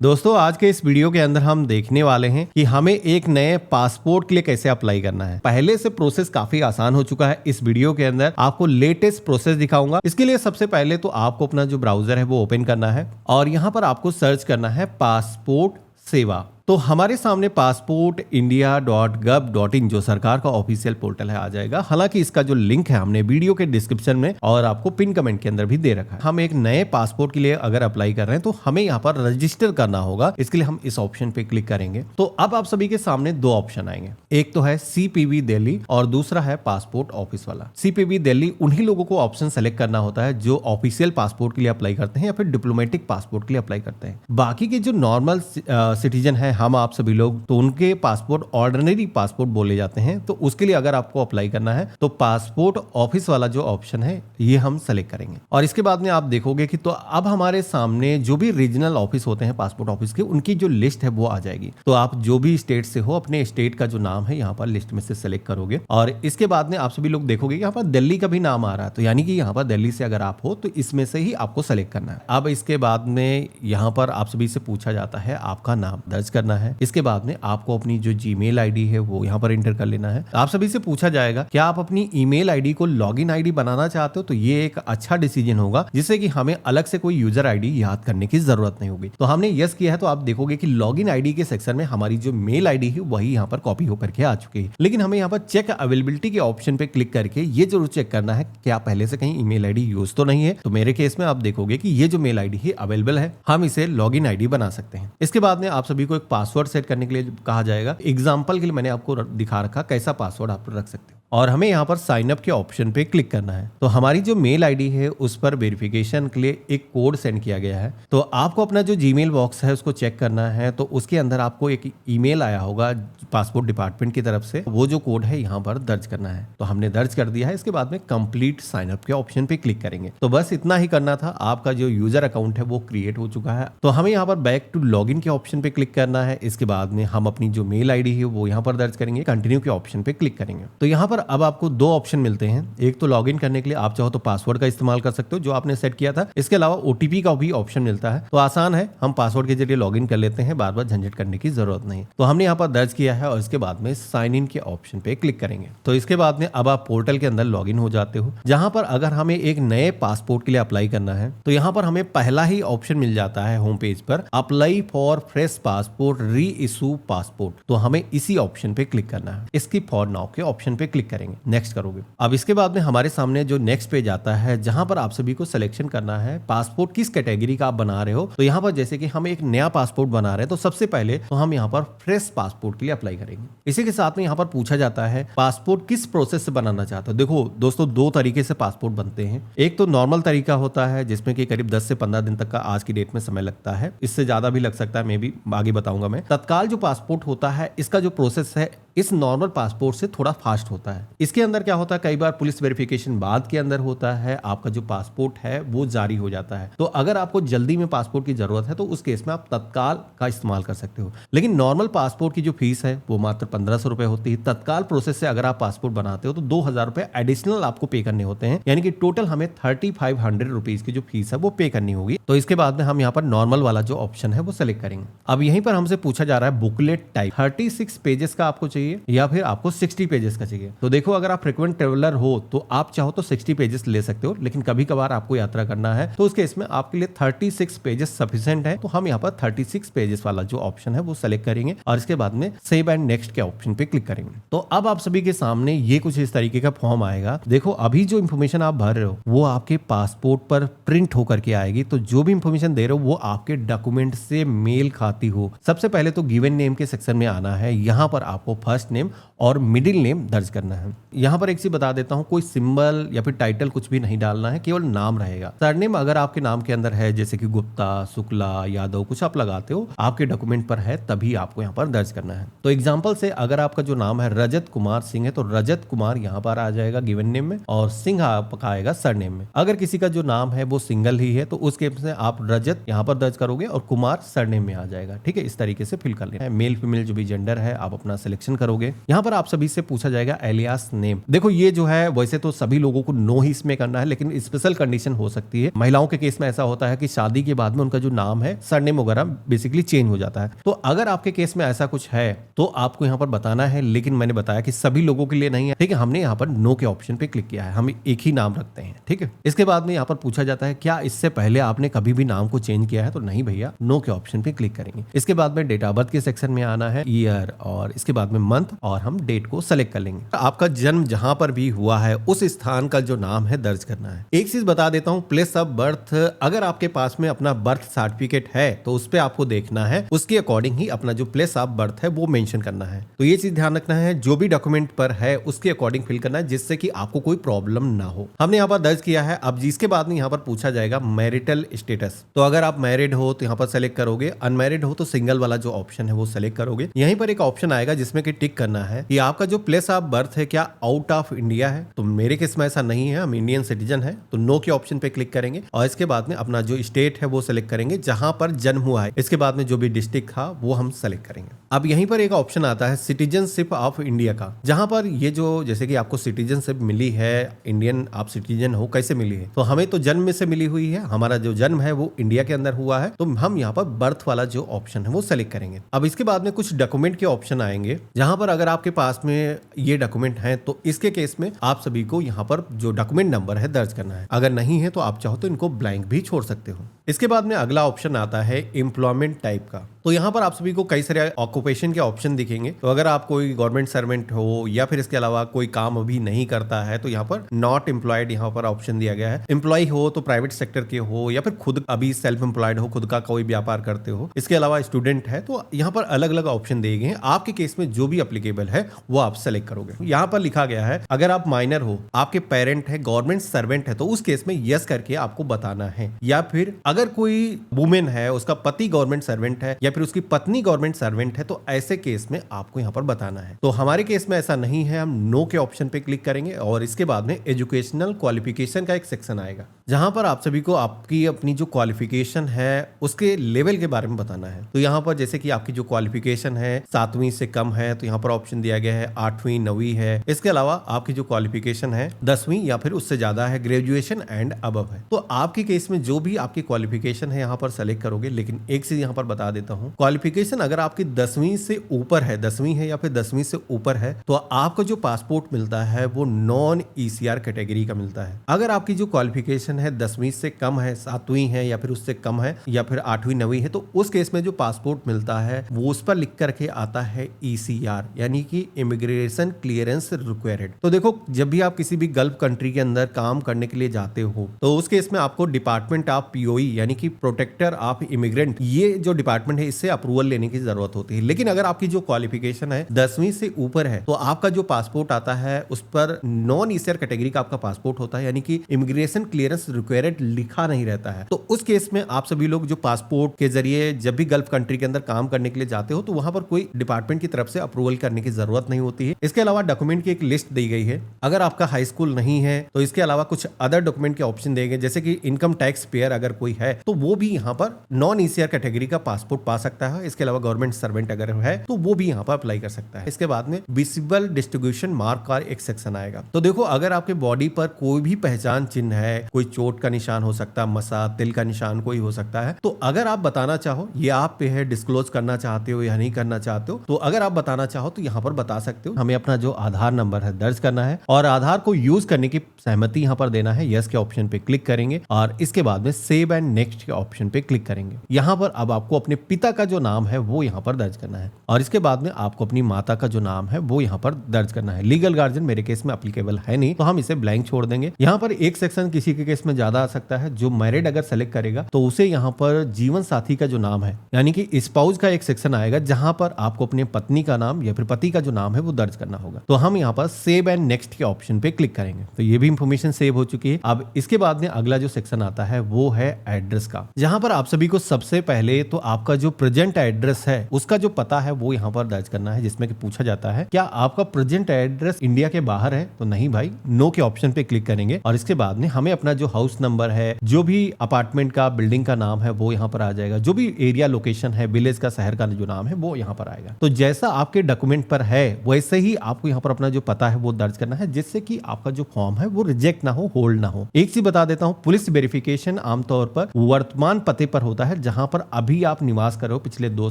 दोस्तों आज के इस वीडियो के अंदर हम देखने वाले हैं कि हमें एक नए पासपोर्ट के लिए कैसे अप्लाई करना है। पहले से प्रोसेस काफी आसान हो चुका है। इस वीडियो के अंदर आपको लेटेस्ट प्रोसेस दिखाऊंगा। इसके लिए सबसे पहले तो आपको अपना जो ब्राउजर है वो ओपन करना है और यहाँ पर आपको सर्च करना है पासपोर्ट सेवा। तो हमारे सामने passportindia.gov.in जो सरकार का ऑफिशियल पोर्टल है आ जाएगा। हालांकि इसका जो लिंक है हमने वीडियो के डिस्क्रिप्शन में और आपको पिन कमेंट के अंदर भी दे रखा है। हम एक नए पासपोर्ट के लिए अगर अप्लाई कर रहे हैं तो हमें यहाँ पर रजिस्टर करना होगा। इसके लिए हम इस ऑप्शन पे क्लिक करेंगे तो अब आप सभी के सामने दो ऑप्शन आएंगे। एक तो है CPV दिल्ली और दूसरा है पासपोर्ट ऑफिस वाला। CPV दिल्ली उन्हीं लोगों को ऑप्शन सेलेक्ट करना होता है जो ऑफिशियल पासपोर्ट के लिए अप्लाई करते हैं या फिर डिप्लोमेटिक पासपोर्ट के लिए अप्लाई करते हैं। बाकी के जो नॉर्मल सिटीजन है हम आप सभी लोग तो उनके पासपोर्ट ऑर्डिनरी पासपोर्ट बोले जाते हैं। तो उसके लिए अगर आपको अप्लाई करना है तो पासपोर्ट ऑफिस वाला जो ऑप्शन है ये हम सेलेक्ट करेंगे और इसके बाद में आप देखोगे कि तो अब हमारे सामने जो भी रीजनल ऑफिस होते हैं पासपोर्ट ऑफिस के उनकी जो लिस्ट है वो आ जाएगी। तो आप जो भी स्टेट से हो अपने स्टेट का जो नाम है यहाँ पर लिस्ट में से सेलेक्ट करोगे और इसके बाद में आप सभी लोग देखोगे यहाँ पर दिल्ली का भी नाम आ रहा है। तो यानी कि यहाँ पर दिल्ली से अगर आप हो तो इसमें से ही आपको सेलेक्ट करना है। अब इसके बाद में यहाँ पर आप सभी से पूछा जाता है आपका नाम दर्ज करना है। इसके बाद में आपको अपनी जो जीमेल आईडी है वो यहाँ पर एंटर कर लेना है। आप सभी से पूछा जाएगा क्या आप अपनी ईमेल आईडी को लॉगिन आईडी बनाना चाहते हो। तो ये एक अच्छा डिसीजन होगा जिससे कि हमें अलग से कोई यूजर आईडी याद करने की जरूरत नहीं होगी। तो हमने यस किया है तो आप देखोगे कि लॉगिन आईडी के सेक्शन में हमारी जो मेल आईडी है वही यहाँ पर कॉपी होकर के आ चुकी है। लेकिन हमें यहाँ पर चेक अवेलेबिलिटी के ऑप्शन पे क्लिक करके ये जरूर चेक करना है कि आप पहले से कहीं ईमेल आईडी यूज तो नहीं है। तो मेरे केस में आप देखोगे कि ये जो मेल आईडी है अवेलेबल है, हम इसे लॉगिन आईडी बना सकते हैं। इसके बाद में आप सभी को एक पासवर्ड सेट करने के लिए कहा जाएगा। एग्जाम्पल के लिए मैंने आपको दिखा रखा कैसा पासवर्ड आप रख सकते हो और हमें यहाँ पर साइन अप के ऑप्शन पे क्लिक करना है। तो हमारी जो मेल आईडी है उस पर वेरिफिकेशन के लिए एक कोड सेंड किया गया है। तो आपको अपना जो जीमेल बॉक्स है उसको चेक करना है। तो उसके अंदर आपको एक ईमेल आया होगा पासपोर्ट डिपार्टमेंट की तरफ से, वो जो कोड है यहाँ पर दर्ज करना है। तो हमने दर्ज कर दिया है। इसके बाद में कंप्लीट साइन अप के ऑप्शन पे क्लिक करेंगे। तो बस इतना ही करना था। आपका जो यूजर अकाउंट है वो क्रिएट हो चुका है। तो हमें यहाँ पर बैक टू लॉगिन के ऑप्शन पे क्लिक करना है। इसके बाद में हम अपनी जो मेल आईडी है वो यहाँ पर दर्ज करेंगे। कंटिन्यू के ऑप्शन पे क्लिक करेंगे। तो यहाँ पर अब आपको दो ऑप्शन मिलते हैं। एक तो लॉगिन करने के लिए आप चाहो तो पासवर्ड का इस्तेमाल कर सकते हो जो आपने सेट किया था। इसके अलावा OTP का भी ऑप्शन मिलता है। तो आसान है, हम पासवर्ड के जरिए लॉगिन कर लेते हैं, बार बार झंझट करने की जरूरत नहीं। तो हमने यहाँ पर दर्ज किया है और इसके बाद में साइन इन के ऑप्शन पे क्लिक करेंगे। तो इसके बाद में अब आप पोर्टल के अंदर लॉगिन हो जाते हो। जहां पर अगर हमें एक नए पासपोर्ट के लिए अप्लाई करना है तो यहाँ पर हमें पहला ही ऑप्शन मिल जाता है होम पेज पर, अप्लाई फॉर फ्रेश पासपोर्ट री इशू पासपोर्ट। तो हमें इसी ऑप्शन पे क्लिक करना है। स्किप फॉर नाउ के ऑप्शन पे क्लिक करेंगे, नेक्स्ट करोगे। अब इसके बाद में हमारे सामने जो नेक्स्ट पेज आता है जहां पर आप सभी को सिलेक्शन करना है पासपोर्ट किस कैटेगरी का आप बना रहे हो। तो यहाँ पर जैसे कि हम एक नया पासपोर्ट बना रहे हैं तो सबसे पहले तो हम यहाँ पर फ्रेश पासपोर्ट के लिए अप्लाई करेंगे। इसी के साथ में यहाँ पर पूछा जाता है पासपोर्ट किस प्रोसेस से बनाना चाहते हो। देखो दोस्तों, दो तरीके से पासपोर्ट बनते हैं। एक तो नॉर्मल तरीका होता है जिसमें कि करीब 10 से 15 दिन तक का आज की डेट में समय लगता है, इससे ज्यादा भी लग सकता है, मैं भी आगे बताऊंगा। मैं तत्काल जो पासपोर्ट होता है इसका जो प्रोसेस है इस नॉर्मल पासपोर्ट से थोड़ा फास्ट होता है। इसके अंदर क्या होता है, कई बार पुलिस वेरिफिकेशन बाद के अंदर होता है, आपका जो पासपोर्ट है वो जारी हो जाता है। तो अगर आपको जल्दी में पासपोर्ट की जरूरत है तो उस केस में आप तत्काल का इस्तेमाल कर सकते हो। लेकिन नॉर्मल पासपोर्ट की जो फीस है वो मात्र 1500 रुपए होती है। तत्काल प्रोसेस से अगर आप पासपोर्ट बनाते हो तो 2000 रुपए एडिशनल आपको पे करने होते हैं। यानी कि टोटल हमें 3500 रुपीज की जो फीस है वो पे करनी होगी। तो इसके बाद में हम यहाँ पर नॉर्मल वाला जो ऑप्शन है वो सेलेक्ट करेंगे। अब यहीं पर हमसे पूछा जा रहा है बुकलेट टाइप 36 पेजेस का आपको चाहिए या फिर आपको 60 पेजेस का चाहिए। तो देखो, अगर आप फ्रिक्वेंट ट्रेवलर हो तो आप चाहो तो 60 पेजेस ले सकते हो, लेकिन कभी कभार आपको यात्रा करना है तो उसके इसमें आपके लिए 36 पेजेस सफिशिएंट है। तो हम यहाँ पर 36 पेजेस वाला जो ऑप्शन है वो सेलेक्ट करेंगे और इसके बाद में सेव एंड नेक्स्ट के ऑप्शन पे क्लिक करेंगे। तो अब आप सभी के सामने ये कुछ इस तरीके का फॉर्म आएगा। देखो, अभी जो इन्फॉर्मेशन आप भर रहे हो वो आपके पासपोर्ट पर प्रिंट होकर के आएगी। तो जो भी इंफॉर्मेशन दे रहे हो वो आपके डॉक्यूमेंट से मेल खाती हो। सबसे पहले तो गिवन नेम के सेक्शन में आना है। यहाँ पर आपको फर्स्ट नेम और मिडिल नेम दर्ज करना है। यहाँ पर एक चीज बता देता हूँ, कोई सिंबल या फिर टाइटल कुछ भी नहीं डालना है, केवल नाम रहेगा। सरनेम अगर आपके नाम के अंदर है जैसे कि गुप्ता, शुक्ला, यादव कुछ आप लगाते हो, आपके डॉक्यूमेंट पर है तभी आपको यहाँ पर दर्ज करना है। तो एग्जाम्पल से अगर आपका जो नाम है रजत कुमार सिंह है तो रजत कुमार यहाँ पर आ जाएगा गिवन नेम में और सिंह आपका आएगा सरनेम में। अगर किसी का जो नाम है वो सिंगल ही है तो उस केस में आप रजत यहाँ पर दर्ज करोगे और कुमार सरनेम में आ जाएगा। ठीक है, इस तरीके से फिल कर लेना है। मेल फीमेल जो भी जेंडर है आप अपना सिलेक्शन करोगे। यहाँ पर आप सभी से पूछा जाएगा एलियास नेम। देखो ये जो है वैसे तो सभी लोगों को नो ही इसमें करना है, लेकिन स्पेशल कंडीशन हो सकती है। महिलाओं के केस में ऐसा होता है कि शादी के बाद में उनका जो नाम है सरनेम वगैरह बेसिकली चेंज हो जाता है। तो अगर आपके केस में ऐसा कुछ है तो आपको यहाँ पर बताना है, लेकिन मैंने बताया कि सभी लोगों के लिए नहीं है, ठीक है। हमने यहाँ पर नो के ऑप्शन पे क्लिक किया है, हम एक ही नाम रखते हैं, ठीक है। इसके बाद में यहाँ पर पूछा जाता है क्या इससे पहले आपने कभी भी नाम को चेंज किया है, तो नहीं भैया, नो के ऑप्शन पे क्लिक करेंगे। इसके बाद में डेट ऑफ बर्थ के सेक्शन में आना है, ईयर और इसके बाद में मंथ, और हम डेट को सेलेक्ट कर लेंगे। आपका जन्म जहां पर भी हुआ है उस स्थान का जो नाम है दर्ज करना है। एक चीज बता देता हूं, प्लेस ऑफ बर्थ, अगर आपके पास में अपना बर्थ सर्टिफिकेट है तो उस पर आपको देखना है, उसके अकॉर्डिंग ही अपना जो प्लेस ऑफ बर्थ है वो मेंशन करना है। तो ये चीज ध्यान रखना है, जो भी डॉक्यूमेंट पर है उसके अकॉर्डिंग फिल करना है, जिससे कि आपको कोई प्रॉब्लम ना हो। हमने यहाँ पर दर्ज किया है। अब जिसके बाद में यहाँ पर पूछा जाएगा मैरिटल स्टेटस, तो अगर आप मैरिड हो तो यहाँ पर सेलेक्ट करोगे, अनमैरिड हो तो सिंगल वाला जो ऑप्शन है वो सेलेक्ट करोगे। यहीं पर एक ऑप्शन आएगा जिसमें कि टिक करना है कि आपका जो प्लेस ऑफ बर्थ है क्या आउट ऑफ इंडिया है। तो मेरे केस में ऐसा नहीं है, हम इंडियन सिटीजन है, तो नो के ऑप्शन पे क्लिक करेंगे और इसके बाद में अपना जो स्टेट है वो सेलेक्ट करेंगे जहां पर जन्म हुआ है। इसके बाद में जो भी डिस्ट्रिक्ट था वो हम सेलेक्ट करेंगे। अब यहीं पर एक ऑप्शन आता है सिटीजनशिप ऑफ इंडिया का, जहां पर ये जो जैसे कि आपको सिटीजनशिप मिली है, इंडियन आप सिटीजन हो, कैसे मिली है, तो हमें तो जन्म में से मिली हुई है, हमारा जो जन्म है वो इंडिया के अंदर हुआ है, तो हम यहाँ पर बर्थ वाला जो ऑप्शन है वो सेलेक्ट करेंगे। अब इसके बाद में कुछ डॉक्यूमेंट के ऑप्शन आएंगे, जहां पर अगर आपके पास में ये डॉक्यूमेंट है तो इसके केस में आप सभी को यहाँ पर जो डॉक्यूमेंट नंबर है दर्ज करना है। अगर नहीं है तो आप चाहो तो इनको ब्लैंक भी छोड़ सकते हो। इसके बाद में अगला ऑप्शन आता है एम्प्लॉयमेंट टाइप का, तो यहाँ पर आप सभी को कई सारे ऑक्यूपेशन के ऑप्शन दिखेंगे। तो अगर आप कोई गवर्नमेंट सर्वेंट हो या फिर इसके अलावा कोई काम अभी नहीं करता है तो यहाँ पर नॉट एम्प्लॉयड यहाँ पर ऑप्शन दिया गया है। एम्प्लॉय हो तो प्राइवेट सेक्टर के हो या फिर खुद अभी सेल्फ एम्प्लॉयड हो, खुद का कोई व्यापार करते हो। इसके अलावा स्टूडेंट है, तो यहाँ पर अलग अलग ऑप्शन दिए गए हैं। आपके केस में जो भी अप्लीकेबल है वो आप सेलेक्ट करोगे। यहाँ पर लिखा गया है अगर आप माइनर हो, आपके पेरेंट है गवर्नमेंट सर्वेंट है, तो उस केस में यस करके आपको बताना है। या फिर अगर कोई वुमेन है, उसका पति गवर्नमेंट सर्वेंट है या फिर उसकी पत्नी गवर्नमेंट सर्वेंट है, तो ऐसे केस में आपको यहाँ पर बताना है। तो हमारे केस में ऐसा नहीं है, हम नो के ऑप्शन पे क्लिक करेंगे और इसके बाद में एजुकेशनल क्वालिफिकेशन का एक सेक्शन आएगा, जहां पर आप सभी को आपकी अपनी जो क्वालिफिकेशन है उसके लेवल के बारे में बताना है। तो यहाँ पर जैसे कि आपकी जो क्वालिफिकेशन है 7वीं से कम है, तो यहाँ पर ऑप्शन दिया गया है 8वीं 9वीं है। इसके अलावा आपकी जो क्वालिफिकेशन है 10वीं या फिर उससे ज्यादा है, ग्रेजुएशन एंड अबव है। तो आपके केस में जो भी आपकी क्वालिफिकेशन है यहाँ पर सेलेक्ट करोगे। लेकिन एक चीज यहाँ पर बता देता हूँ, क्वालिफिकेशन अगर आपकी 10वीं से ऊपर है, 10वीं है या फिर 10वीं से ऊपर है, तो आपका जो पासपोर्ट मिलता है वो नॉन ईसीआर कैटेगरी का मिलता है। अगर आपकी जो क्वालिफिकेशन है 10वीं से कम है, 7वीं है या फिर उससे कम है या फिर 8वीं 9वीं है, तो उस केस में जो पासपोर्ट मिलता है वो उस पर लिख करके आता है ईसीआर, यानी कि इमिग्रेशन क्लियरेंस रिक्वायर्ड। तो देखो, जब भी आप किसी भी गल्फ कंट्री के अंदर काम करने के लिए जाते हो तो उस केस में आपको डिपार्टमेंट ऑफ पीओई यानी कि प्रोटेक्टर ऑफ इमिग्रेंट, ये जो डिपार्टमेंट है इससे अप्रूवल लेने की जरूरत होती है। लेकिन अगर आपकी जो क्वालिफिकेशन है 10वीं से ऊपर है तो आपका जो पासपोर्ट आता है उस पर नॉन ईसीआर कैटेगरी का आपका पासपोर्ट होता है, यानी कि इमिग्रेशन क्लियरेंस रिक्वायर्ड लिखा नहीं रहता है। तो उस केस में आप सभी लोग जो पासपोर्ट के जरिए जब भी गल्फ कंट्री के अंदर काम करने के लिए जाते हो तो वहां पर कोई डिपार्टमेंट की तरफ से अप्रूवल करने की जरूरत नहीं होती है। इसके अलावा डॉक्यूमेंट की एक लिस्ट दी गई है। अगर आपका हाई स्कूल नहीं है तो इसके अलावा कुछ अदर डॉक्यूमेंट के ऑप्शन दिए गए, जैसे कि इनकम टैक्स पेयर अगर कोई है तो वो भी यहाँ पर नॉन ईसीआर कैटेगरी का पासपोर्ट पा सकता है। इसके अलावा गवर्नमेंट सर्वेंट अगर है तो वो भी यहाँ पर अप्लाई कर सकता है। इसके बाद में विजिबल डिस्ट्रीब्यूशन मार्क का एक सेक्शन आएगा। तो देखो, अगर आपके बॉडी पर कोई भी पहचान चिन्ह है, कोई चोट का निशान हो सकता है, मसा तिल का निशान कोई हो सकता है, तो अगर आप बताना चाहो, ये आप पे है, डिस्क्लोज करना चाहते हो या नहीं करना चाहते हो, तो अगर आप बताना चाहो तो यहाँ पर बता सकते हो। हमें अपना जो आधार नंबर है दर्ज करना है और आधार को यूज करने की सहमति यहाँ पर देना है। यस के ऑप्शन पे क्लिक करेंगे और इसके बाद में सेव एंड नेक्स्ट के ऑप्शन पे क्लिक करेंगे। यहाँ पर अब आपको अपने पिता का जो नाम है वो यहाँ पर दर्ज करना है और इसके बाद में आपको अपनी माता का जो नाम है वो यहाँ पर दर्ज करना है। लीगल गार्जियन मेरे केस में एप्लीकेबल है नहीं, तो हम इसे ब्लैंक छोड़ देंगे। यहाँ पर एक सेक्शन किसी के केस में ज्यादा आ सकता है। जो मैरिड अगर सेलेक्ट करेगा तो उसे यहाँ पर जीवन साथी का जो नाम है यानी कि स्पाउस का एक सेक्शन आएगा, जहां पर आपको अपने पत्नी का नाम या फिर पति का जो नाम है वो दर्ज करना होगा। तो हम यहाँ पर सेव एंड नेक्स्ट के ऑप्शन पे क्लिक करेंगे। तो ये भी इंफॉर्मेशन सेव हो चुकी है। अब इसके बाद में अगला जो सेक्शन आता है वो है एड्रेस का, जहां पर आप सभी को सबसे पहले तो आपका जो प्रेजेंट एड्रेस है उसका जो पता है वो यहाँ पर दर्ज करना है, जिसमें कि पूछा जाता है क्या आपका प्रेजेंट एड्रेस इंडिया के बाहर है। तो नहीं भाई, नो के ऑप्शन पे क्लिक करेंगे और इसके बाद में हमें अपना जो हाउस नंबर है, जो भी अपार्टमेंट का बिल्डिंग का नाम है वो यहाँ पर आ जाएगा, जो भी एरिया लोकेशन है, विलेज का, शहर का जो नाम है वो यहाँ पर आएगा। तो जैसा आपके डॉक्यूमेंट पर है वैसे ही आपको यहाँ पर अपना जो पता है वो दर्ज करना है, जिससे कि आपका जो फॉर्म है वो रिजेक्ट ना हो, होल्ड ना हो। एक चीज बता देता हूँ, पुलिस वेरिफिकेशन आमतौर पर वर्तमान पते पर होता है, जहां पर अभी आप निवास कर रहे हो पिछले 2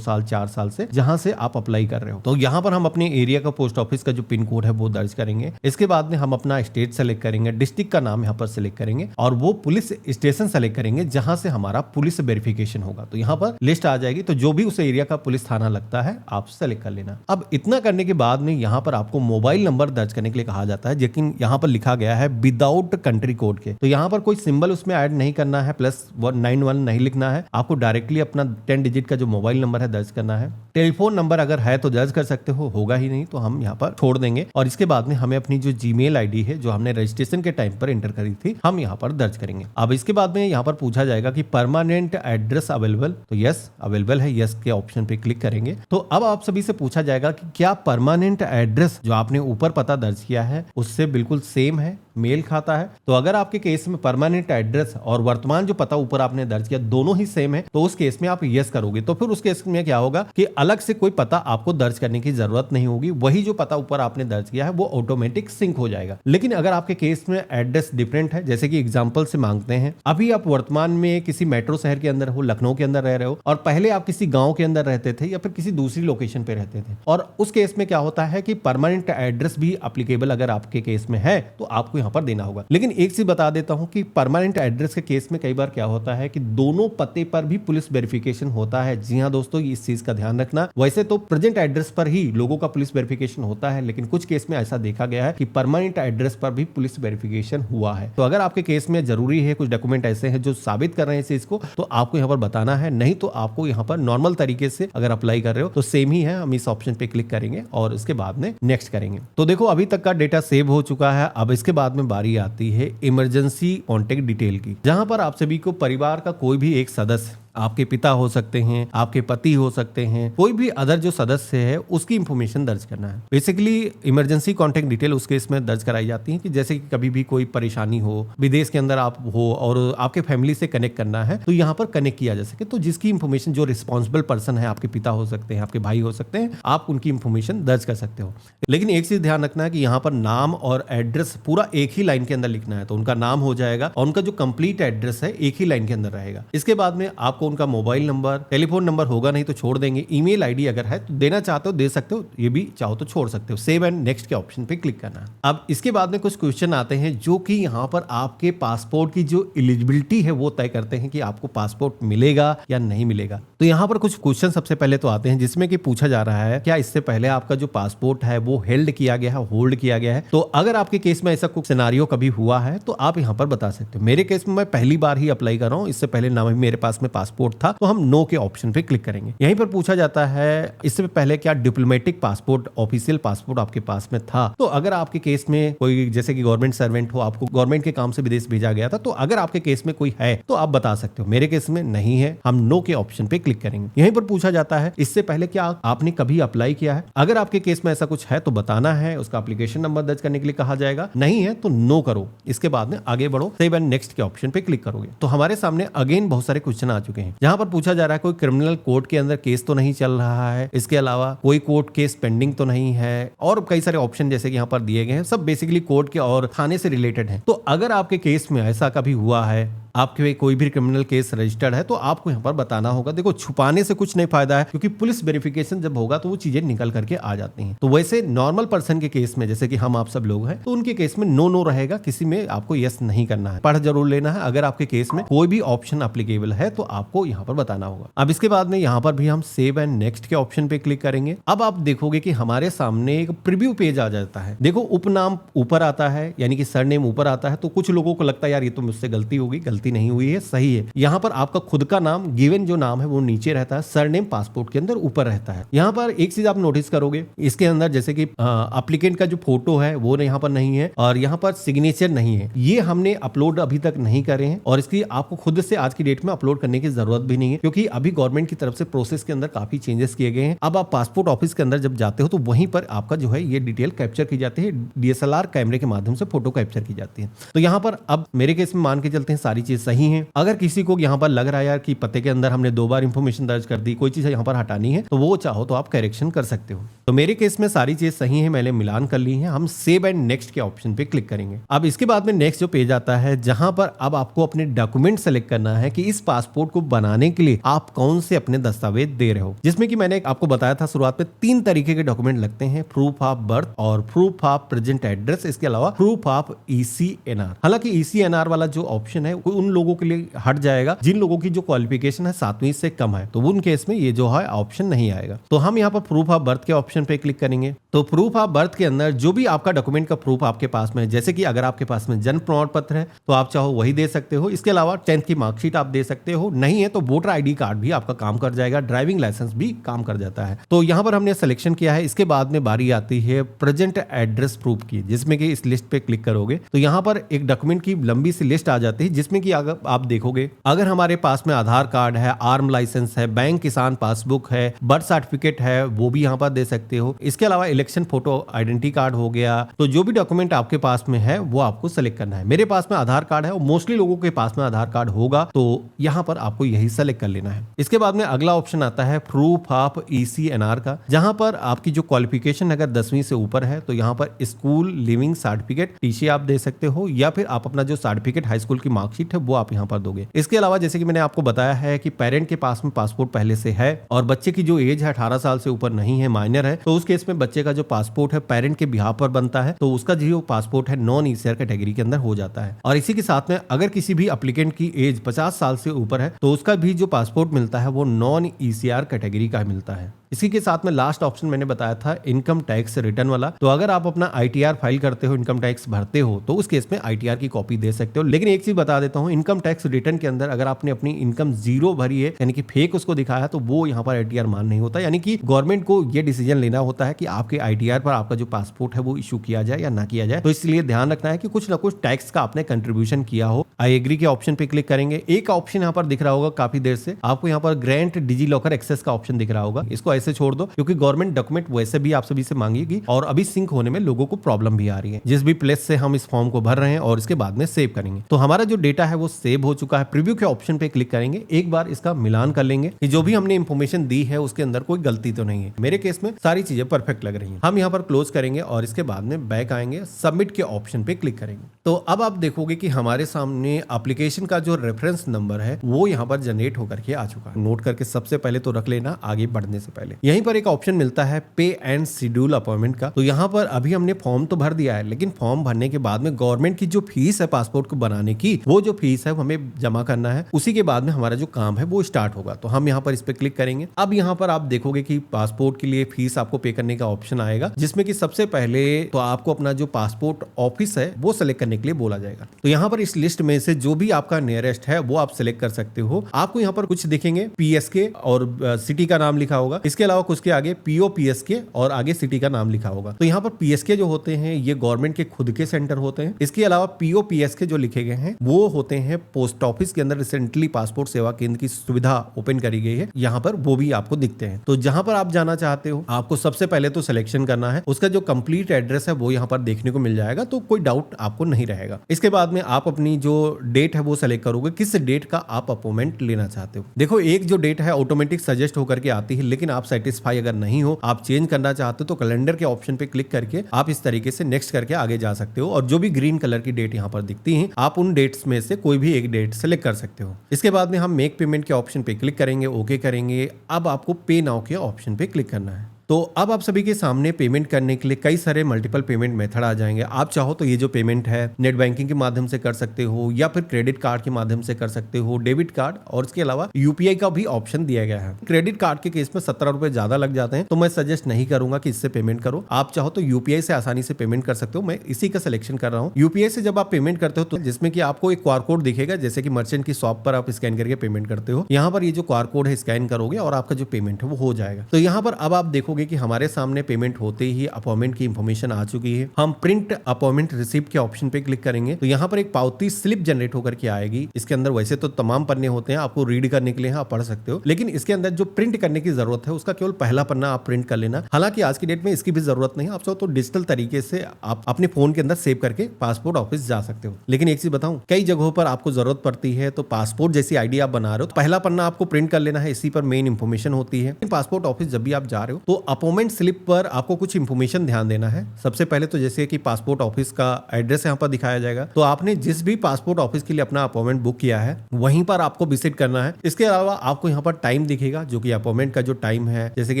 साल 4 साल से, जहां से आप अप्लाई कर रहे हो। तो यहाँ पर हम अपने एरिया का पोस्ट ऑफिस का जो पिन कोड है वो दर्ज करेंगे। इसके बाद में हम अपना स्टेट सेलेक्ट करेंगे, डिस्ट्रिक्ट का नाम यहाँ पर सिलेक्ट करेंगे और वो पुलिस स्टेशन सेलेक्ट करेंगे जहां से हमारा पुलिस वेरिफिकेशन होगा। तो यहाँ पर लिस्ट आ जाएगी, तो जो भी उस एरिया का पुलिस थाना लगता है आप सेलेक्ट कर लेना। अब इतना करने के बाद में यहाँ पर आपको मोबाइल नंबर दर्ज करने के लिए कहा जाता है, लेकिन यहाँ पर लिखा गया है विदाउट कंट्री कोड के। तो यहाँ पर कोई सिंबल उसमें ऐड नहीं करना है, +191 नहीं लिखना है, आपको डायरेक्टली अपना 10 डिजिट का जो मोबाइल नंबर है दर्ज करना है। टेलीफोन नंबर अगर है तो दर्ज कर सकते हो, होगा ही नहीं तो हम यहाँ पर छोड़ देंगे। और इसके बाद में हमें अपनी जो जीमेल आईडी है जो हमने रजिस्ट्रेशन के टाइम पर एंटर करी थी, हम यहाँ पर दर्ज करेंगे। अब इसके बाद में यहाँ पर पूछा जाएगा कि परमानेंट एड्रेस अवेलेबल, तो यस अवेलेबल है, यस के ऑप्शन पे क्लिक करेंगे। तो अब आप सभी से पूछा जाएगा कि क्या परमानेंट एड्रेस जो आपने ऊपर पता दर्ज किया है उससे बिल्कुल सेम है, मेल खाता है? तो अगर आपके केस में परमानेंट एड्रेस और वर्तमान जो पता ऊपर आपने दर्ज किया दोनों ही सेम है, तो उस केस में आप यस करोगे। तो फिर उस केस में क्या होगा कि अलग से कोई पता आपको दर्ज करने की जरूरत नहीं होगी, वही जो पता ऊपर आपने दर्ज किया है वो ऑटोमेटिक सिंक हो जाएगा। लेकिन अगर आपके केस में एड्रेस डिफरेंट है, जैसे कि एग्जांपल से मांगते हैं, अभी आप वर्तमान में किसी मेट्रो शहर के अंदर हो, लखनऊ के अंदर रह रहे हो और पहले आप किसी गांव के अंदर रहते थे या फिर किसी दूसरी लोकेशन पे रहते थे, और उस केस में क्या होता है कि परमानेंट एड्रेस भी एप्लीकेबल अगर आपके केस में है तो आपको यहां पर देना होगा। लेकिन एक चीज बता देता हूं कि परमानेंट एड्रेस के केस में कई बार क्या होता है कि दोनों पते पर भी पुलिस वेरिफिकेशन होता है। जी हां दोस्तों, इस चीज का ध्यान रखना। वैसे तो प्रेजेंट एड्रेस पर ही लोगों का पुलिस वेरिफिकेशन होता है, लेकिन कुछ केस में ऐसा देखा गया है कि परमानेंट एड्रेस पर भी पुलिस वेरिफिकेशन हुआ है। तो अगर आपके केस में जरूरी है, कुछ डॉक्यूमेंट ऐसे हैं जो साबित कर रहे हैं इस चीज को, तो आपको यहाँ पर बताना है। नहीं तो आपको यहाँ पर नॉर्मल तरीके से अगर अप्लाई कर रहे हो तो सेम ही है, हम इस ऑप्शन पे क्लिक करेंगे और इसके बाद में नेक्स्ट करेंगे। तो देखो अभी तक का डेटा सेव हो चुका है। अब इसके बाद में बारी आती है इमरजेंसी कॉन्टेक्ट डिटेल की, जहां पर आप सभी को परिवार का कोई भी एक सदस्य, आपके पिता हो सकते हैं, आपके पति हो सकते हैं, कोई भी अदर जो सदस्य है उसकी इंफॉर्मेशन दर्ज करना है। बेसिकली इमरजेंसी कॉन्टेक्ट डिटेल उसके इसमें दर्ज कराई जाती है कि जैसे कि कभी भी कोई परेशानी हो, विदेश के अंदर आप हो और आपके फैमिली से कनेक्ट करना है तो यहाँ पर कनेक्ट किया जा सके। तो जिसकी इंफॉर्मेशन, जो रिस्पॉन्सिबल पर्सन है, आपके पिता हो सकते हैं, आपके भाई हो सकते हैं, आप उनकी इंफॉर्मेशन दर्ज कर सकते हो। लेकिन एक चीज ध्यान रखना है कि यहाँ पर नाम और एड्रेस पूरा एक ही लाइन के अंदर लिखना है। तो उनका नाम हो जाएगा और उनका जो कंप्लीट एड्रेस है एक ही लाइन के अंदर रहेगा। इसके बाद में आपको उनका मोबाइल नंबर, टेलीफोन नंबर होगा नहीं तो छोड़ देंगे, ईमेल आईडी अगर है तो देना चाहते हो दे सकते हो, ये भी चाहो तो छोड़ सकते हो। सेव एंड नेक्स्ट के ऑप्शन पे क्लिक करना है। अब इसके बाद में कुछ क्वेश्चन आते हैं जो कि यहाँ पर आपके पासपोर्ट की जो एलिजिबिलिटी है वो तय करते हैं कि आपको पासपोर्ट मिलेगा या नहीं मिलेगा। तो यहाँ पर कुछ क्वेश्चन सबसे पहले तो आते हैं जिसमें कि पूछा जा रहा है क्या इससे पहले आपका जो पासपोर्ट है वो हेल्ड किया गया है, होल्ड किया गया है। तो अगर आपके केस में ऐसा कुछ सिनेरियो कभी हुआ है तो आप यहाँ पर बता सकते हो। मेरे केस में मैं पहली बार ही अप्लाई कर रहा हूँ, इससे पहले ना मेरे पास में पासपोर्ट था, तो हम नो के ऑप्शन पे क्लिक करेंगे। यहीं पर पूछा जाता है इससे पहले क्या डिप्लोमेटिक पासपोर्ट, ऑफिशियल पासपोर्ट आपके पास में था। तो अगर आपके केस में कोई जैसे कि गवर्नमेंट सर्वेंट हो, आपको गवर्नमेंट के काम से विदेश भेजा गया था, तो अगर आपके केस में कोई है तो आप बता सकते हो। मेरे केस में नहीं है, हम नो के ऑप्शन पे क्लिक करेंगे। यहीं पर पूछा जाता है इससे पहले क्या आपने कभी अप्लाई किया है। अगर आपके केस में ऐसा कुछ है तो बताना है, उसका एप्लीकेशन नंबर दर्ज करने के लिए कहा जाएगा। नहीं है तो नो करो, इसके बाद में आगे बढ़ो, सेव एंड नेक्स्ट के ऑप्शन पे क्लिक करोगे। तो हमारे सामने अगेन बहुत सारे क्वेश्चन आ चुके हैं जहां पर पूछा जा रहा है कोई क्रिमिनल कोर्ट के अंदर केस तो नहीं चल रहा है, इसके अलावा कोई कोर्ट केस पेंडिंग तो नहीं है, और कई सारे ऑप्शन जैसे कि यहाँ पर दिए गए हैं, सब बेसिकली कोर्ट के और थाने से रिलेटेड है। तो अगर आपके केस में ऐसा कभी हुआ है, आपके कोई भी क्रिमिनल केस रजिस्टर्ड है, तो आपको यहाँ पर बताना होगा। देखो छुपाने से कुछ नहीं फायदा है, क्योंकि पुलिस वेरिफिकेशन जब होगा तो वो चीजें निकल करके आ जाती हैं। तो वैसे नॉर्मल पर्सन के केस में जैसे कि हम आप सब लोग हैं, तो उनके केस में नो नो रहेगा, किसी में आपको यस नहीं करना है, पढ़ जरूर लेना है। अगर आपके केस में कोई भी ऑप्शन एप्लीकेबल है तो आपको यहाँ पर बताना होगा। अब इसके बाद में यहाँ पर भी हम सेव एंड नेक्स्ट के ऑप्शन पे क्लिक करेंगे। अब आप देखोगे कि हमारे सामने एक प्रीव्यू पेज आ जाता है। देखो उपनाम ऊपर आता है, यानी कि सरनेम ऊपर आता है। तो कुछ लोगों को लगता है यार ये तो मुझसे गलती होगी, गलती गलती नहीं हुई है, सही है। यहाँ पर आपका खुद का नाम गिवन जो नाम है वो नीचे रहता है, सरनेम पासपोर्ट के अंदर ऊपर रहता है। यहाँ पर एक चीज आप नोटिस करोगे इसके अंदर, जैसे कि एप्लीकेंट का जो फोटो है वो यहाँ पर नहीं है और यहाँ पर सिग्नेचर नहीं है। ये हमने अपलोड अभी तक नहीं करे हैं और इसकी आपको खुद से आज की डेट में अपलोड करने की जरूरत भी नहीं है, क्योंकि अभी गवर्नमेंट की तरफ से प्रोसेस के अंदर काफी चेंजेस किए गए हैं। अब आप पासपोर्ट ऑफिस के अंदर जब जाते हो तो वहीं पर आपका जो है ये डिटेल कैप्चर की जाती है, DSLR कैमरे के माध्यम से फोटो कैप्चर की जाती है। तो यहाँ पर अब मेरे केस में मान के चलते हैं सारी चीज सही है। अगर किसी को यहाँ पर लग रहा है यार कि पते के अंदर हमने 2 बार इंफॉर्मेशन दर्ज कर दी, कोई चीज यहाँ पर हटानी है, तो वो चाहो तो आप करेक्शन कर सकते हो। तो मेरे केस में सारी चीज सही है, मैंने मिलान कर ली है। हम सेव एंड नेक्स्ट के ऑप्शन पे क्लिक करेंगे। अब इसके बाद में नेक्स्ट जो पेज आता है जहां पर अब आपको अपने डॉक्यूमेंट सेलेक्ट करना है कि इस पासपोर्ट को बनाने के लिए आप कौन से अपने दस्तावेज दे रहे हो, जिसमें कि मैंने आपको बताया था शुरुआत में 3 तरीके के डॉक्यूमेंट लगते हैं, प्रूफ ऑफ बर्थ और प्रूफ ऑफ प्रेजेंट एड्रेस, इसके अलावा प्रूफ ऑफ ECNR। हालांकि ECNR वाला जो ऑप्शन है उन लोगों के लिए हट जाएगा जिन लोगों की जो क्वालिफिकेशन है 7वीं से कम है, तो उन केस में ये जो है ऑप्शन नहीं आएगा। तो हम यहाँ पर प्रूफ ऑफ बर्थ के ऑप्शन पे क्लिक करेंगे। तो प्रूफ ऑफ बर्थ के अंदर जो भी आपका डॉक्यूमेंट का प्रूफ आपके पास में है, जैसे कि अगर आपके पास में जन्म प्रमाण पत्र है तो आप चाहो वही दे सकते हो, इसके अलावा 10th की मार्कशीट आप दे सकते हो, नहीं है तो वोटर ID कार्ड भी आपका काम कर जाएगा, ड्राइविंग लाइसेंस भी काम कर जाता है। तो यहाँ पर हमने सिलेक्शन किया है। इसके बाद में बारी आती है प्रेजेंट एड्रेस प्रूफ की, जिसमें कि इस लिस्ट पे क्लिक करोगे तो यहाँ पर एक डॉक्यूमेंट की लंबी सी लिस्ट आ जाती है, जिसमें कि अगर आप देखोगे अगर हमारे पास में आधार कार्ड है, आर्म लाइसेंस है, बैंक किसान पासबुक है, बर्थ सर्टिफिकेट है, वो भी यहाँ पर दे सकते हो। इसके अलावा इलेक्शन फोटो आइडेंटिटी कार्ड हो गया। तो जो भी डॉक्यूमेंट आपके पास में है वो आपको सेलेक्ट करना है। मेरे पास में आधार कार्ड है और मोस्टली लोगों के पास में आधार कार्ड होगा, तो यहाँ पर आपको यही सेलेक्ट कर लेना है। इसके बाद में अगला ऑप्शन आता है प्रूफ ऑफ ECNR का, जहां पर आपकी जो क्वालिफिकेशन अगर 10वीं से ऊपर है तो यहाँ पर स्कूल लिविंग सर्टिफिकेट TC आप दे सकते हो, या फिर आप अपना जो सर्टिफिकेट हाई स्कूल की मार्कशीट है वो आप यहाँ पर दोगे। इसके अलावा जैसे कि मैंने आपको बताया है कि पेरेंट के पास में पासपोर्ट पहले से है और बच्चे की जो एज है 18 साल से ऊपर नहीं है, माइनर है, तो उस केस में बच्चे का जो पासपोर्ट है पेरेंट के बिहाफ पर बनता है, तो उसका जो पासपोर्ट है नॉन ECR कैटेगरी के अंदर हो जाता है। और इसी के साथ में अगर किसी भी एप्लीकेंट की एज 50 साल से ऊपर है तो उसका भी जो पासपोर्ट मिलता है वो नॉन ECR कैटेगरी का मिलता है। इसी के साथ में लास्ट ऑप्शन मैंने बताया था इनकम टैक्स रिटर्न वाला। तो अगर आप अपना ITR फाइल करते हो, इनकम टैक्स भरते हो, तो उस केस में ITR की कॉपी दे सकते हो। लेकिन एक चीज बता देता हूं, इनकम टैक्स रिटर्न के अंदर अगर आपने अपनी इनकम 0 भरी है यानी कि फेक उसको दिखाया, तो वो यहाँ पर ITR मान नहीं होता। यानी कि गवर्नमेंट को ये डिसीजन लेना होता है कि आपके ITR पर आपका जो पासपोर्ट है वो इशू किया जाए या ना किया जाए। तो इसलिए ध्यान रखना है कि कुछ ना कुछ टैक्स का आपने कंट्रीब्यूशन किया हो। आई एग्री के ऑप्शन पे क्लिक करेंगे। एक ऑप्शन यहाँ पर दिख रहा होगा काफी देर से आपको, यहाँ पर ग्रांट डिजिलॉकर एक्सेस का ऑप्शन दिख रहा होगा, इसको ऐसे छोड़ दो क्योंकि गवर्नमेंट डॉक्यूमेंट वैसे भी आप सभी से मांगेगी और अभी सिंक होने में लोगों को प्रॉब्लम भी आ रही है। जिस भी प्लेस से हम इस फॉर्म को भर रहे हैं और इसके बाद में सेव करेंगे, तो हमारा जो डेटा है वो सेव हो चुका है। प्रीव्यू के ऑप्शन पे क्लिक करेंगे, एक बार इसका मिलान कर लेंगे कि जो भी हमने इंफॉर्मेशन दी है उसके अंदर कोई गलती तो नहीं है। मेरे केस में सारी चीजें परफेक्ट लग रही हैं। हम यहाँ पर क्लोज करेंगे और इसके बाद में बैक आएंगे, सबमिट के ऑप्शन पे क्लिक करेंगे। तो अब आप देखोगे कि हमारे सामने एप्लीकेशन का जो रेफरेंस नंबर है वो यहाँ पर जनरेट होकर के आ चुका है। नोट करके सबसे पहले तो रख लेना आगे बढ़ने से पहले। यहीं पर एक ऑप्शन मिलता है पे एंड शेड्यूल अपॉइंटमेंट का। तो यहाँ पर अभी हमने फॉर्म तो भर दिया है, लेकिन फॉर्म भरने के बाद में गवर्नमेंट की जो फीस है पासपोर्ट को बनाने की, वो जो फीस है वो हमें जमा करना है। उसी के बाद में हमारा जो काम है वो स्टार्ट होगा। तो हम यहाँ पर इस पे क्लिक करेंगे। अब यहाँ पर आप देखोगे कि पासपोर्ट के लिए फीस आपको पे करने का ऑप्शन आएगा, जिसमें कि सबसे पहले तो आपको अपना जो पासपोर्ट ऑफिस है वो सिलेक्ट करने के लिए बोला जाएगा। तो यहाँ पर इस लिस्ट में से जो भी आपका नियरेस्ट है वो आप सिलेक्ट कर सकते हो। आपको यहाँ पर कुछ दिखेंगे PSK और सिटी का नाम लिखा होगा। इसके अलावा कुछ के आगे POPSK और आगे सिटी का नाम लिखा होगा। तो यहाँ पर PSK जो होते हैं ये गवर्नमेंट के खुद के सेंटर होते हैं। इसके अलावा POPSK जो लिखे गए हैं वो होते हैं पोस्ट ऑफिस के अंदर रिसेंटली पासपोर्ट सेवा केंद्र की सुविधा ओपन करी गई है, यहाँ पर वो भी आपको दिखते हैं। तो जहां पर आप जाना चाहते हो आपको सबसे पहले तो सिलेक्शन करना है, उसका जो कंप्लीट एड्रेस है वो यहाँ पर देखने को मिल जाएगा, तो कोई डाउट आपको नहीं रहेगा। इसके बाद में आप अपनी जो डेट है वो सेलेक्ट करोगे, किस डेट का आप अपॉइंटमेंट लेना चाहते हो। देखो एक जो डेट है ऑटोमेटिक सजेस्ट होकर के आती है, लेकिन आप सेटिस्फाई अगर नहीं हो, आप चेंज करना चाहते हो, तो कैलेंडर के ऑप्शन पे क्लिक करके आप इस तरीके से नेक्स्ट करके आगे जा सकते हो। और जो भी ग्रीन कलर की डेट यहाँ पर दिखती है आप उन डेट्स में से कोई भी एक डेट सेलेक्ट कर सकते हो। इसके बाद में हम मेक पेमेंट के ऑप्शन पे क्लिक करेंगे, ओके करेंगे। अब आपको पे नाउ के ऑप्शन पे क्लिक करना है। तो अब आप सभी के सामने पेमेंट करने के लिए कई सारे मल्टीपल पेमेंट मेथड आ जाएंगे। आप चाहो तो ये जो पेमेंट है नेट बैंकिंग के माध्यम से कर सकते हो, या फिर क्रेडिट कार्ड के माध्यम से कर सकते हो, डेबिट कार्ड, और इसके अलावा यूपीआई का भी ऑप्शन दिया गया है। क्रेडिट कार्ड के केस में 17 रुपए ज्यादा लग जाते हैं, तो मैं सजेस्ट नहीं करूंगा कि इससे पेमेंट करो। आप चाहो तो यूपीआई से आसानी से पेमेंट कर सकते हो। मैं इसी का सिलेक्शन कर रहा हूँ। यूपीआई से जब आप पेमेंट करते हो तो जिसमें कि आपको एक क्यूआर कोड दिखेगा, जैसे कि मर्चेंट की शॉप पर आप स्कैन करके पेमेंट करते हो। यहाँ पर ये जो क्यूआर कोड है स्कैन करोगे और आपका जो पेमेंट है वो हो जाएगा। तो यहाँ पर अब आप देखोगे कि हमारे सामने पेमेंट होते ही अपॉइंटमेंट की इंफॉर्मेशन आ चुकी है। हम प्रिंट अपॉइंटमेंट रिसिप्ट के ऑप्शन पे क्लिक करेंगे तो यहाँ पर एक पावती स्लिप जनरेट होकर के आएगी। इसके अंदर वैसे तो तमाम पन्ने होते हैं, आपको रीड करने के लिए आप पढ़ सकते हो, लेकिन इसके अंदर जो प्रिंट करने की जरूरत है उसका केवल पहला पन्ना आप प्रिंट कर लेना। हालांकि आज की डेट में इसकी भी जरूरत नहीं है, आप चाहो तो डिजिटल तरीके से आप अपने फोन के अंदर सेव करके पासपोर्ट ऑफिस जा सकते हो। लेकिन एक चीज बताऊं, कई जगहों पर आपको जरूरत पड़ती है, तो पासपोर्ट जैसी आईडी आप बना रहे हो तो पहला पन्ना आपको प्रिंट कर लेना है, इसी पर मेन इंफॉर्मेशन होती है। पासपोर्ट ऑफिस जब भी आप जा रहे हो तो अपॉइंटमेंट स्लिप पर आपको कुछ इंफॉर्मेशन ध्यान देना है। सबसे पहले तो जैसे कि पासपोर्ट ऑफिस का एड्रेस यहाँ पर दिखाया जाएगा, तो आपने जिस भी पासपोर्ट ऑफिस के लिए अपना अपॉइंटमेंट बुक किया है वहीं पर आपको विजिट करना है। इसके अलावा आपको यहाँ पर टाइम दिखेगा, जो कि अपॉइंटमेंट का जो टाइम है जैसे कि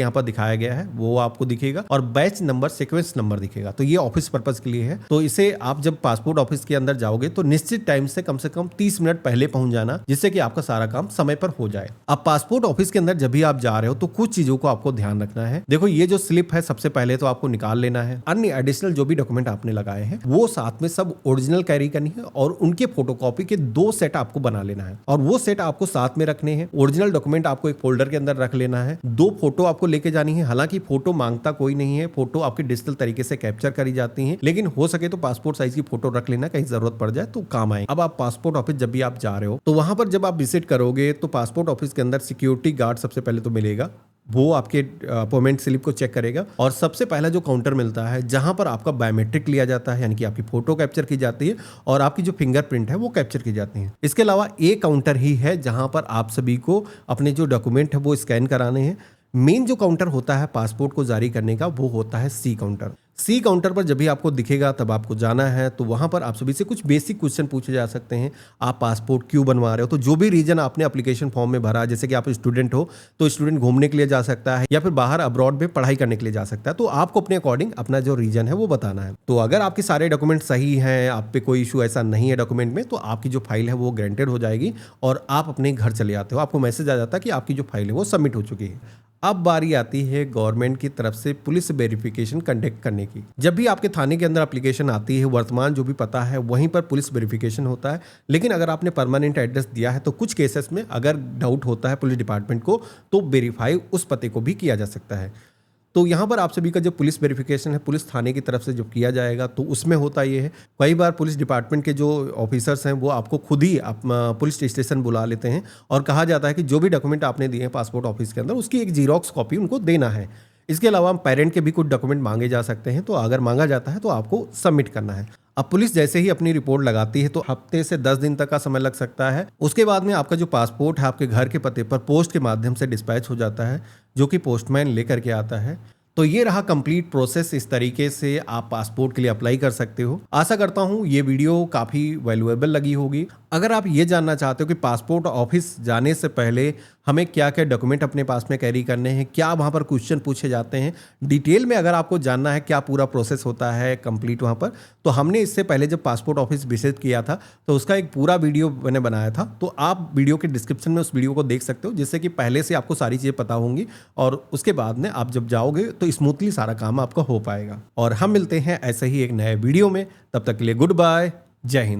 यहाँ पर दिखाया गया है वो आपको दिखेगा, और बैच नंबर, सीक्वेंस नंबर दिखेगा। तो ये ऑफिस पर्पस के लिए है। तो इसे आप जब पासपोर्ट ऑफिस के अंदर जाओगे तो निश्चित टाइम से कम 30 मिनट पहले पहुंच जाना, जिससे कि आपका सारा काम समय पर हो जाए। अब पासपोर्ट ऑफिस के अंदर जब भी आप जा रहे हो तो कुछ चीजों को आपको ध्यान रखना है। देखो, ये जो स्लिप है सबसे पहले तो आपको निकाल लेना है। अन्य एडिशनल जो भी डॉक्यूमेंट आपने लगाए हैं वो साथ में सब ओरिजिनल कैरी करनी है, और उनके फोटोकॉपी के 2 सेट आपको बना लेना है, और वो सेट आपको साथ में रखने हैं। ओरिजिनल डॉक्यूमेंट आपको एक फोल्डर के अंदर रख लेना है। 2 फोटो आपको लेके जानी है। हालांकि फोटो मांगता कोई नहीं है, फोटो आपकी डिजिटल तरीके से कैप्चर करी जाती है, लेकिन हो सके तो पासपोर्ट साइज की फोटो रख लेना, कहीं जरूरत पड़ जाए तो काम आए। अब आप पासपोर्ट ऑफिस जब भी आप जा रहे हो तो वहां पर जब आप विजिट करोगे तो पासपोर्ट ऑफिस के अंदर सिक्योरिटी गार्ड सबसे पहले तो मिलेगा। वो आपके अपॉइंटमेंट स्लिप को चेक करेगा, और सबसे पहला जो काउंटर मिलता है जहां पर आपका बायोमेट्रिक लिया जाता है, यानी कि आपकी फोटो कैप्चर की जाती है और आपकी जो फिंगरप्रिंट है वो कैप्चर की जाती है। इसके अलावा एक काउंटर ही है जहां पर आप सभी को अपने जो डॉक्यूमेंट है वो स्कैन कराने हैं। मेन जो काउंटर होता है पासपोर्ट को जारी करने का वो होता है सी काउंटर। सी काउंटर पर जब भी आपको दिखेगा तब आपको जाना है। तो वहां पर आप सभी से कुछ बेसिक क्वेश्चन पूछे जा सकते हैं। आप पासपोर्ट क्यों बनवा रहे हो, तो जो भी रीजन आपने एप्लीकेशन फॉर्म में भरा, जैसे कि आप स्टूडेंट हो तो स्टूडेंट घूमने के लिए जा सकता है, या फिर बाहर अब्रॉड में पढ़ाई करने के लिए जा सकता है, तो आपको अपने अकॉर्डिंग अपना जो रीजन है वो बताना है। तो अगर आपके सारे डॉक्यूमेंट सही हैं, आप पे कोई इशू ऐसा नहीं है डॉक्यूमेंट में, तो आपकी जो फाइल है वो ग्रांटेड हो जाएगी और आप अपने घर चले आते हो। आपको मैसेज आ जाता है कि आपकी जो फाइल है वो सबमिट हो चुकी है। अब बारी आती है गवर्नमेंट की तरफ से पुलिस वेरिफिकेशन कंडक्ट करने की। जब भी आपके थाने के अंदर एप्लीकेशन आती है, वर्तमान जो भी पता है वहीं पर पुलिस वेरिफिकेशन होता है। लेकिन अगर आपने परमानेंट एड्रेस दिया है तो कुछ केसेस में अगर डाउट होता है पुलिस डिपार्टमेंट को तो वेरीफाई उस पते को भी किया जा सकता है। तो यहाँ पर आप सभी का जो पुलिस वेरिफिकेशन है पुलिस थाने की तरफ से जो किया जाएगा तो उसमें होता ये है, कई बार पुलिस डिपार्टमेंट के जो ऑफिसर्स हैं वो आपको खुद ही पुलिस स्टेशन बुला लेते हैं और कहा जाता है कि जो भी डॉक्यूमेंट आपने दिए हैं पासपोर्ट ऑफिस के अंदर उसकी एक जीरोक्स कॉपी उनको देना है। इसके अलावा पेरेंट के भी कुछ डॉक्यूमेंट मांगे जा सकते हैं, तो अगर मांगा जाता है तो आपको सबमिट करना है। अब पुलिस जैसे ही अपनी रिपोर्ट लगाती है तो हफ्ते से 10 दिन तक का समय लग सकता है। उसके बाद में आपका जो पासपोर्ट है आपके घर के पते पर पोस्ट के माध्यम से डिस्पैच हो जाता है, जो कि पोस्टमैन लेकर के आता है। तो ये रहा कंप्लीट प्रोसेस। इस तरीके से आप पासपोर्ट के लिए अप्लाई कर सकते हो। आशा करता हूँ ये वीडियो काफ़ी वैल्यूएबल लगी होगी। अगर आप ये जानना चाहते हो कि पासपोर्ट ऑफिस जाने से पहले हमें क्या क्या डॉक्यूमेंट अपने पास में कैरी करने हैं, क्या वहाँ पर क्वेश्चन पूछे जाते हैं, डिटेल में अगर आपको जानना है क्या पूरा प्रोसेस होता है कंप्लीट वहाँ पर, तो हमने इससे पहले जब पासपोर्ट ऑफिस विजिट किया था तो उसका एक पूरा वीडियो मैंने बनाया था। तो आप वीडियो के डिस्क्रिप्शन में उस वीडियो को देख सकते हो, जिससे कि पहले से आपको सारी चीज़ें पता होंगी और उसके बाद में आप जब जाओगे तो स्मूथली सारा काम आपका हो पाएगा। और हम मिलते हैं ऐसे ही एक नए वीडियो में, तब तक के लिए गुड बाय, जय हिंद।